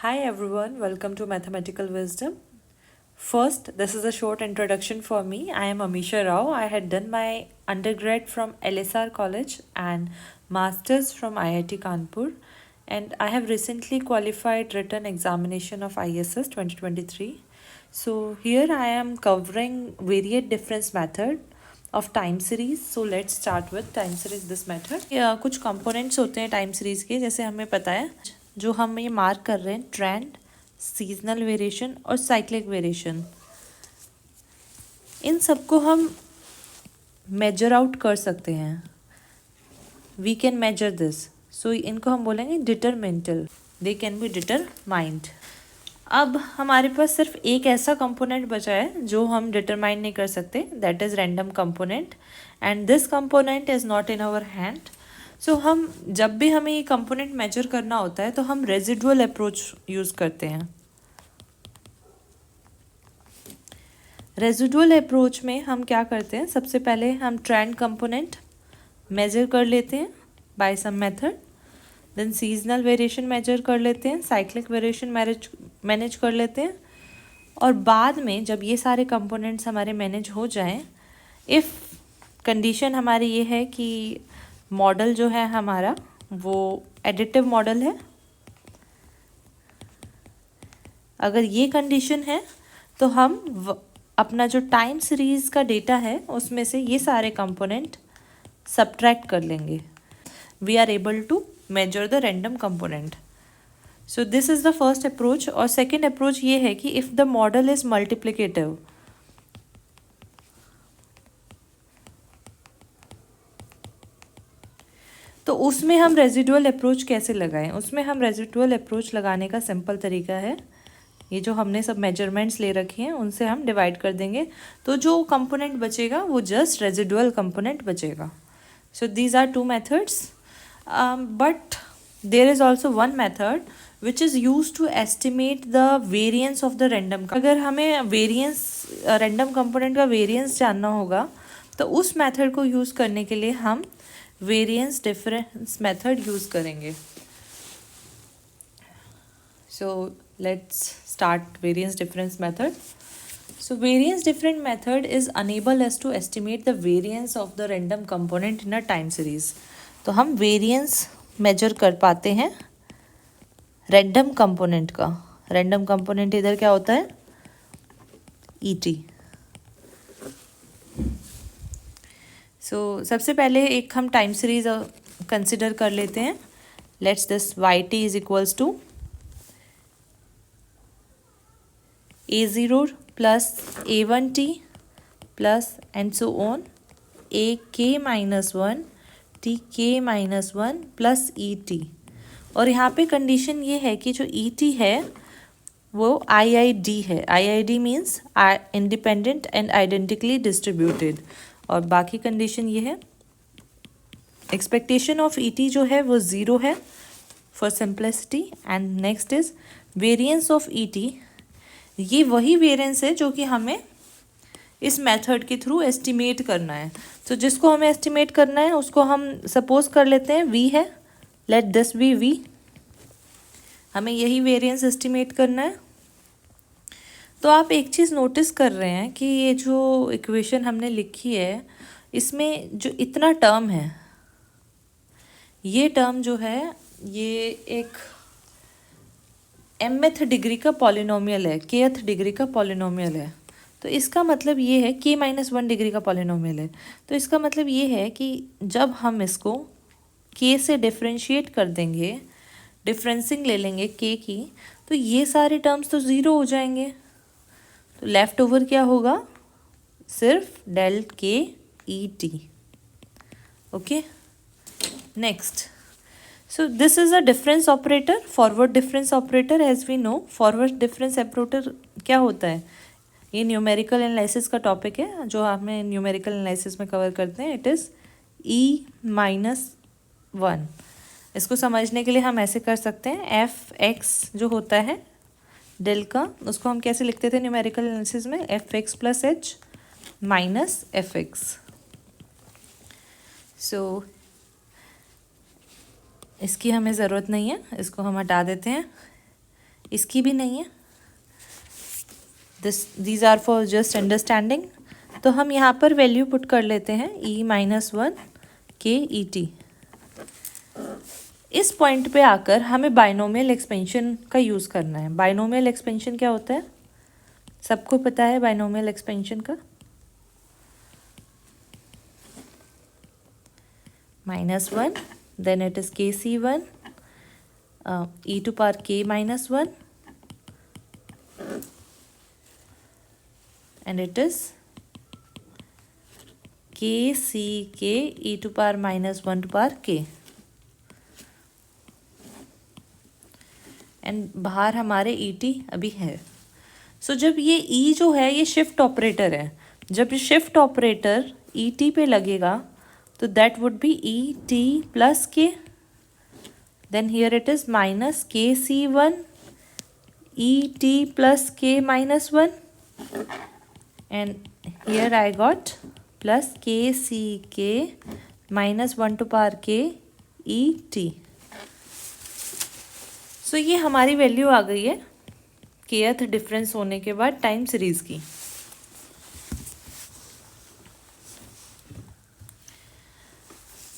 Hi everyone, welcome to Mathematical Wisdom. First, this is a short introduction for me. I am Amisha Rao. I had done my undergrad from LSR College and masters from IIT Kanpur, and I have recently qualified written examination of ISS 2023. So here I am covering varied difference method of time series. So let's start with time series this method. कुछ components होते हैं time series के, जैसे हमें पता है जो हम ये मार्क कर रहे हैं ट्रेंड, सीजनल वेरिएशन और साइक्लिक वेरिएशन, इन सबको हम मेजर आउट कर सकते हैं. We can measure this. So इनको हम बोलेंगे determinantal. They can be determined. अब हमारे पास सिर्फ एक ऐसा कंपोनेंट बचा है जो हम डिटरमाइन नहीं कर सकते, that is random component, and this component is not in our hand. So हम जब भी हमें ये कंपोनेंट मेजर करना होता है तो हम रेजिडुअल अप्रोच यूज़ करते हैं. रेजिडुअल अप्रोच में हम क्या करते हैं, सबसे पहले हम ट्रेंड कंपोनेंट मेजर कर लेते हैं by some method, then seasonal variation measure कर लेते हैं, साइक्लिक वेरिएशन मैनेज कर लेते हैं, और बाद में जब ये सारे कंपोनेंट्स हमारे मैनेज हो जाएं, इफ़ कंडीशन हमारी ये है कि मॉडल जो है हमारा वो एडिटिव मॉडल है, अगर ये कंडीशन है तो हम अपना जो टाइम सीरीज़ का डेटा है उसमें से ये सारे कंपोनेंट सब्ट्रैक्ट कर लेंगे. We are able to measure the random component. So this is the first approach. और second approach ये है कि if the model is multiplicative, तो उसमें हम रेजिडुअल अप्रोच कैसे लगाएं. उसमें हम रेजिडुअल अप्रोच लगाने का सिंपल तरीका है, ये जो हमने सब मेजरमेंट्स ले रखे हैं उनसे हम डिवाइड कर देंगे, तो जो कंपोनेंट बचेगा वो जस्ट रेजिडुअल कंपोनेंट बचेगा. So these are two methods. But there is also one method which is used to estimate the variance of the random. अगर हमें वेरिएंस रैंडम कंपोनेंट का वेरिएंस जानना होगा तो उस मेथड को यूज़ करने के लिए हम वेरिएंस डिफरेंस मेथड यूज़ करेंगे. So let's start variance difference method. So variance difference method is enable us to estimate the variance of the random component in a time series. तो हम variance major कर पाते हैं random component का. Random component इधर क्या होता है, ईटी. सो सबसे पहले एक हम टाइम सीरीज कंसिडर कर लेते हैं. Let's this Y T is equals to A0 plus A1t plus and so on AK-1 TK-1 plus ET. और यहाँ पे कंडीशन ये है कि जो ET है वो IID है. IID means independent and identically distributed. और बाकी कंडीशन ये है, एक्सपेक्टेशन ऑफ ET जो है वो 0 है for simplicity. And next is variance of ET. ये वही वेरिएंस है जो कि हमें इस मेथड के थ्रू एस्टिमेट करना है. तो जिसको हमें एस्टिमेट करना है उसको हम सपोज कर लेते हैं V है, लेट दिस बी V. हमें यही वेरिएंस एस्टिमेट करना है. तो आप एक चीज़ नोटिस कर रहे हैं कि ये जो इक्वेशन हमने लिखी है इसमें जो इतना टर्म है, ये टर्म जो है ये एक mth डिग्री का पॉलिनोमियल है, kth डिग्री का पॉलिनोमियल है. तो इसका मतलब ये है k-1 डिग्री का पॉलिनोमियल है. तो इसका मतलब ये है कि जब हम इसको k से डिफरेंशिएट कर देंगे, डिफरेंसिंग ले लेंगे k की, तो ये सारे टर्म्स तो ज़ीरो हो जाएंगे. तो लेफ्ट ओवर क्या होगा, सिर्फ del k E T. Okay, next. So this is a difference operator, forward difference operator. As we know, forward difference operator क्या होता है, ये न्यूमेरिकल एनालिसिस का टॉपिक है जो हमें न्यूमेरिकल एनालिसिस में कवर करते हैं. It is E-1. इसको समझने के लिए हम ऐसे कर सकते हैं, Fx जो होता है डेल का, उसको हम कैसे लिखते थे न्यूमेरिकल एनालिसिस में, Fx plus H minus Fx. सो इसकी हमें ज़रूरत नहीं है, इसको हम हटा देते हैं. इसकी भी नहीं है। These are for just understanding. तो हम यहाँ पर वैल्यू पुट कर लेते हैं e-1 के et। इस पॉइंट पे आकर हमें बाइनोमियल एक्सपेंशन का यूज़ करना है। बाइनोमियल एक्सपेंशन क्या होता है? सबको पता है बाइनोमियल एक्सपेंशन का। -1, then it is kc1 e to power k-1, and it is kck e to power -1 to power k। And बाहर हमारे et अभी है। सो जब ये e जो है ये शिफ्ट ऑपरेटर है, जब ये शिफ्ट ऑपरेटर et पे लगेगा तो that would be et plus k, then here it is minus kc1 et plus k-1, and here I got plus kck -1 to power k et। सो ये हमारी वैल्यू आ गई है kth डिफरेंस होने के बाद टाइम सीरीज की।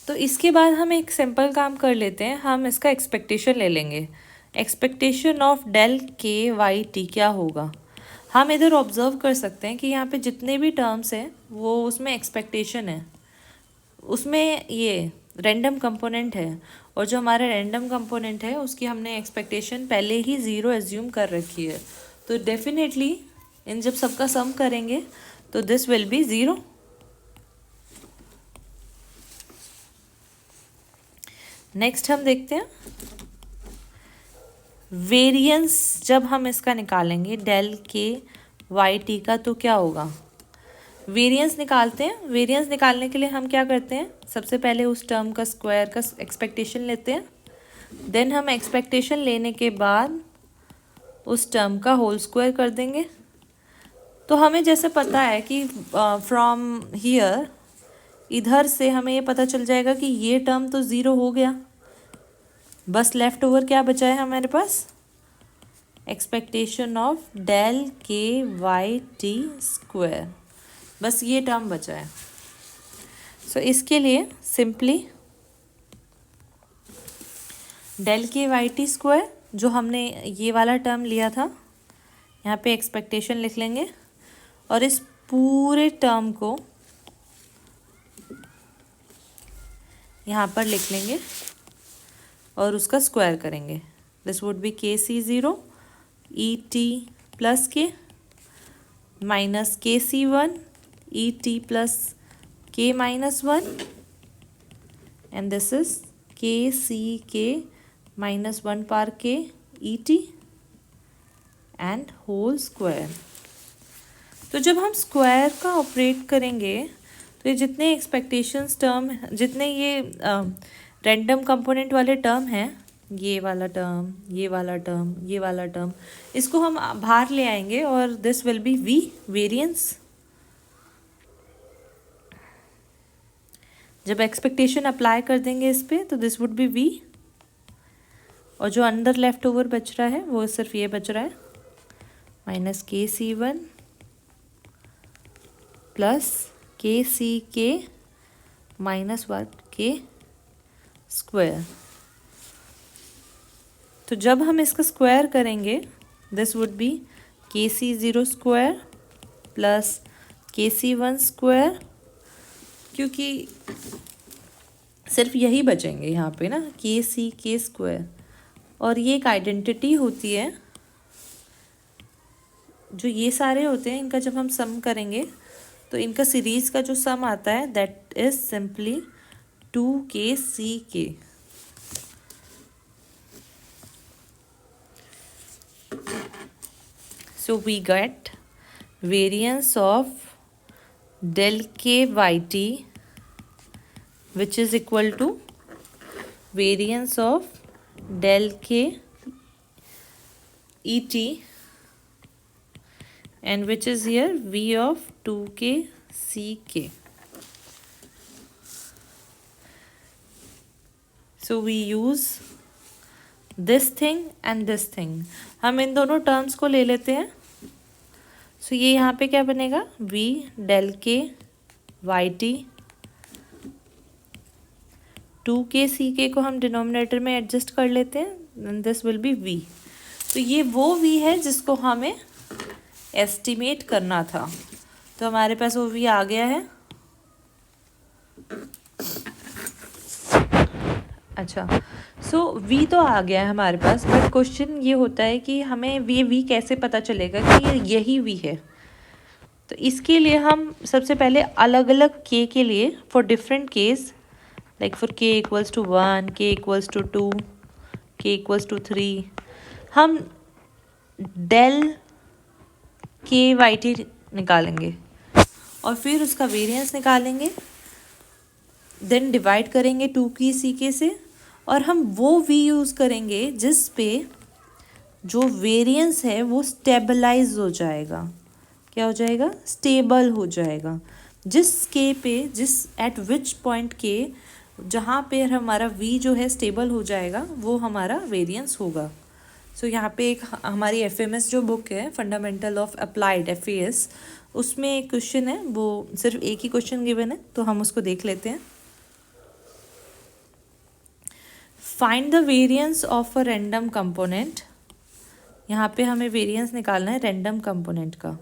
तो इसके बाद हम एक सिंपल काम कर लेते हैं, हम इसका एक्सपेक्टेशन ले लेंगे। एक्सपेक्टेशन ऑफ डेल के वाई टी क्या होगा? हम इधर ऑब्जर्व कर सकते हैं कि यहाँ पे जितने भी टर्म्स हैं वो उसमें एक्सपेक्टेशन है, उसमें ये रैंडम कंपोनेंट है, और जो हमारा रैंडम कंपोनेंट है उसकी हमने एक्सपेक्टेशन पहले ही ज़ीरो एज्यूम कर रखी है। तो डेफिनेटली इन जब सबका सम करेंगे तो this will be zero. Next हम देखते हैं वेरिएंस। जब हम इसका निकालेंगे डेल के वाई टी का तो क्या होगा? वेरिएंस निकालते हैं। वेरिएंस निकालने के लिए हम क्या करते हैं, सबसे पहले उस टर्म का स्क्वायर का एक्सपेक्टेशन लेते हैं, देन हम एक्सपेक्टेशन लेने के बाद उस टर्म का होल स्क्वायर कर देंगे। तो हमें जैसे पता है कि फ्रॉम हियर इधर से हमें ये पता चल जाएगा कि ये टर्म तो ज़ीरो हो गया, बस लेफ्ट ओवर क्या बचा है हमारे पास? एक्सपेक्टेशन ऑफ डेल के वाई टी स्क्वायर, बस ये टर्म बचा है। सो इसके लिए सिंपली डेल के वाई टी स्क्वायर जो हमने ये वाला टर्म लिया था यहाँ पे एक्सपेक्टेशन लिख लेंगे, और इस पूरे टर्म को यहाँ पर लिख लेंगे और उसका स्क्वायर करेंगे। This would be kc0 et plus k minus kc1 et plus k-1, and this is kck -1 power k et and whole square। तो जब हम स्क्वायर का ऑपरेट करेंगे तो ये जितने एक्सपेक्टेशंस टर्म, जितने ये रैंडम कंपोनेंट वाले टर्म हैं, ये वाला टर्म, ये वाला टर्म, ये वाला टर्म, इसको हम बाहर ले आएंगे और this will be V variance. जब एक्सपेक्टेशन अप्लाई कर देंगे इस पे तो दिस वुड बी वी, और जो अंदर लेफ्ट ओवर बच रहा है वो सिर्फ ये बच रहा है माइनस kc1 प्लस kck -1 के स्क्वायर। तो जब हम इसका स्क्वायर करेंगे this would be kc0 square plus kc1 square, क्योंकि सिर्फ यही बचेंगे यहाँ पे ना kck स्क्वायर, और ये एक आइडेंटिटी होती है, जो ये सारे होते हैं इनका जब हम सम करेंगे तो इनका सीरीज का जो सम आता है that is simply 2kck। So we get variance of del k by t which is equal to variance of del k et and which is here v of 2k ck. So we use this thing and this thing, हम इन दोनों terms को ले लेते हैं। सो ये यहाँ पे क्या बनेगा, v del k Y T, 2k ck को हम डिनोमिनेटर में एडजस्ट कर लेते हैं, दिस विल बी v। तो ये वो v है जिसको हमें एस्टिमेट करना था, तो हमारे पास वो v आ गया है। अच्छा, सो v तो आ गया है हमारे पास, बट क्वेश्चन ये होता है कि हमें ये v कैसे पता चलेगा कि ये यही v है। तो इसके लिए हम सबसे पहले अलग अलग k के लिए for different case, like for k equals to 1, k equals to 2, k equals to 3, हम डेल के वाई टी निकालेंगे और फिर उसका वेरिएंस निकालेंगे, देन डिवाइड करेंगे 2k ck से, और हम वो v यूज़ करेंगे जिस पे जो वेरिएंस है वो स्टेबलाइज हो जाएगा। क्या हो जाएगा, स्टेबल हो जाएगा। जिस k पे, जिस एट विच पॉइंट k, जहाँ पे हमारा v जो है स्टेबल हो जाएगा, वो हमारा वेरिएंस होगा। सो यहाँ पे एक हमारी FMS जो बुक है, फंडामेंटल ऑफ अप्लाइड FAS, उसमें एक क्वेश्चन है, वो सिर्फ एक ही क्वेश्चन गिवन है, तो हम उसको देख लेते हैं। Find the variance of a random component, यहाँ पे हमें वेरिएंस निकालना है रैंडम कंपोनेंट का,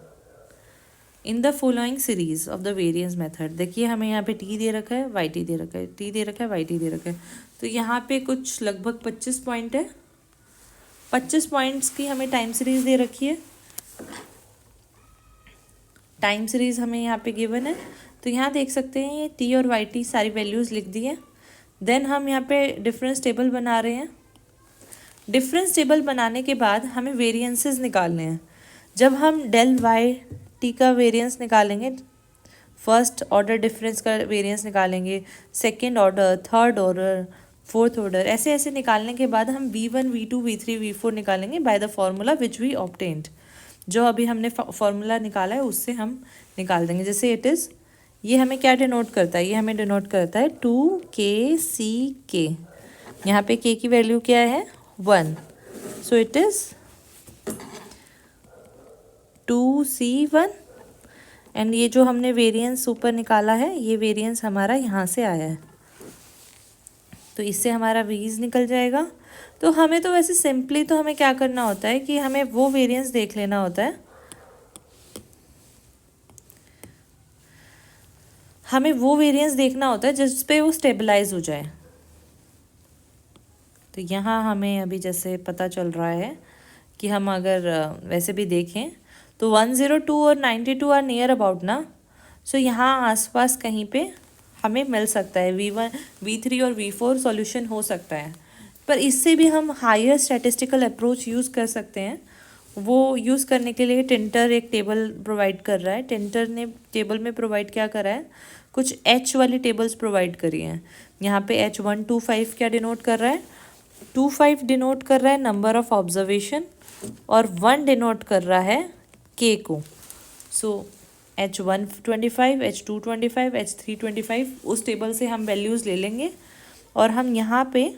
in the following series of the variance method. देखिए हमें यहाँ पे t दे रखा है, y t दे रखा है, t दे रखा है, y t दे रखा है, तो यहाँ पे कुछ लगभग 25 पॉइंट है। 25 पॉइंट्स की हमें टाइम सीरीज दे रखी है, टाइम सीरीज हमें यहाँ पे गिवन है। तो यहाँ देख सकते हैं ये t और y t सारी वैल्यूज़ लिख दी है। देन हम यहाँ पे डिफरेंस टेबल बना रहे हैं। डिफरेंस टेबल बनाने के बाद हमें वेरिएंसेस निकालने हैं। जब हम डेल वाई टी का वेरिएंस निकालेंगे, फर्स्ट ऑर्डर डिफरेंस का वेरिएंस निकालेंगे, second order, third order, fourth order, ऐसे ऐसे निकालने के बाद हम v1, v2, v3, v4 निकालेंगे by the formula which we obtained. जो अभी हमने फॉर्मूला निकाला है उससे हम निकाल देंगे। जैसे इट इज़, ये हमें क्या डिनोट करता है, ये हमें डिनोट करता है 2k ck। यहाँ पे k की वैल्यू क्या है, 1, so it is 2c1, and ये जो हमने वेरिएंस ऊपर निकाला है, ये वेरिएंस हमारा यहाँ से आया है, तो इससे हमारा v's निकल जाएगा। तो हमें तो वैसे सिंपली तो हमें क्या करना होता है कि हमें वो वेरिएंस देख लेना होता है, हमें वो वेरिएंस देखना होता है जिस पे वो स्टेबलाइज हो जाए। तो यहाँ हमें अभी जैसे पता चल रहा है कि हम अगर वैसे भी देखें तो 102 और 92 आर नियर अबाउट ना, सो यहाँ आसपास कहीं पे हमें मिल सकता है v1, v3 और v4 सॉल्यूशन हो सकता है। पर इससे भी हम हायर स्टैटिस्टिकल अप्रोच यूज़ कर सकते हैं। वो यूज़ करने के लिए टिंटर एक टेबल प्रोवाइड कर रहा है। टिंटर ने टेबल में प्रोवाइड क्या करा है, कुछ h वाली टेबल्स प्रोवाइड करी हैं। यहाँ पे H125 क्या डिनोट कर रहा है, 25 डिनोट कर रहा है नंबर ऑफ ऑब्जर्वेशन, और 1 डिनोट कर रहा है k को। सो H125, H225, H325, उस टेबल से हम वैल्यूज़ ले लेंगे और हम यहाँ पे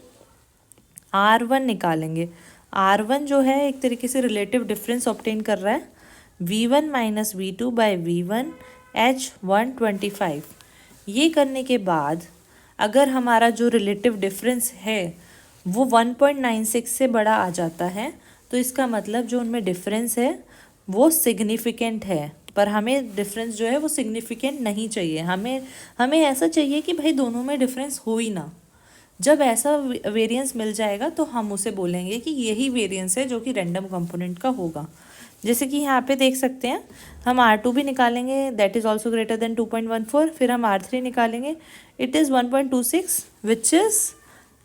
R1 निकालेंगे। R1 जो है एक तरीके से रिलेटिव डिफरेंस ऑब्टेन कर रहा है, v1 minus v2 by v1 H125। ये करने के बाद अगर हमारा जो रिलेटिव डिफरेंस है वो 1.96 से बड़ा आ जाता है, तो इसका मतलब जो उनमें डिफरेंस है वो सिग्निफिकेंट है। पर हमें डिफरेंस जो है वो सिग्निफिकेंट नहीं चाहिए, हमें ऐसा चाहिए कि भाई दोनों में डिफरेंस हो ही ना। जब ऐसा वेरिएंस मिल जाएगा तो हम उसे बोलेंगे कि यही वेरिएंस है जो कि रैंडम कंपोनेंट का होगा। जैसे कि यहाँ पे देख सकते हैं, हम R2 भी निकालेंगे, that is also greater than 2.14, फिर हम R3 निकालेंगे, it is 1.26 which is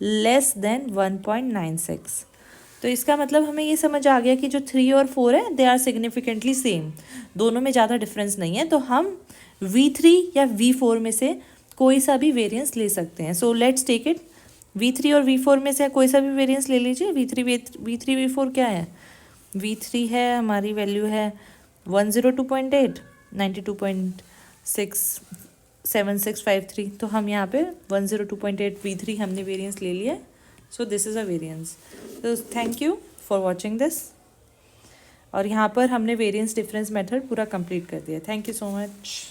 less than 1.96। तो इसका मतलब हमें ये समझ आ गया कि जो 3 और 4 है दे आर सिग्निफिकेंटली सेम, दोनों में ज़्यादा डिफरेंस नहीं है। तो हम v3 या v4 में से कोई सा भी वेरिएंस ले सकते हैं। So let's take it, v3 और v4 में से कोई सा भी वेरिएंस ले लीजिए। v3 v4 क्या है, v3 है हमारी वैल्यू है 102.8, 92.6, 7653। तो हम यहाँ पे 102.8 v3 हमने वेरिएंस ले लिया, so this is a variance. तो thank you for watching this. और यहाँ पर हमने वेरिएंस डिफरेंस मेथड पूरा कंप्लीट कर दिया. Thank you so much.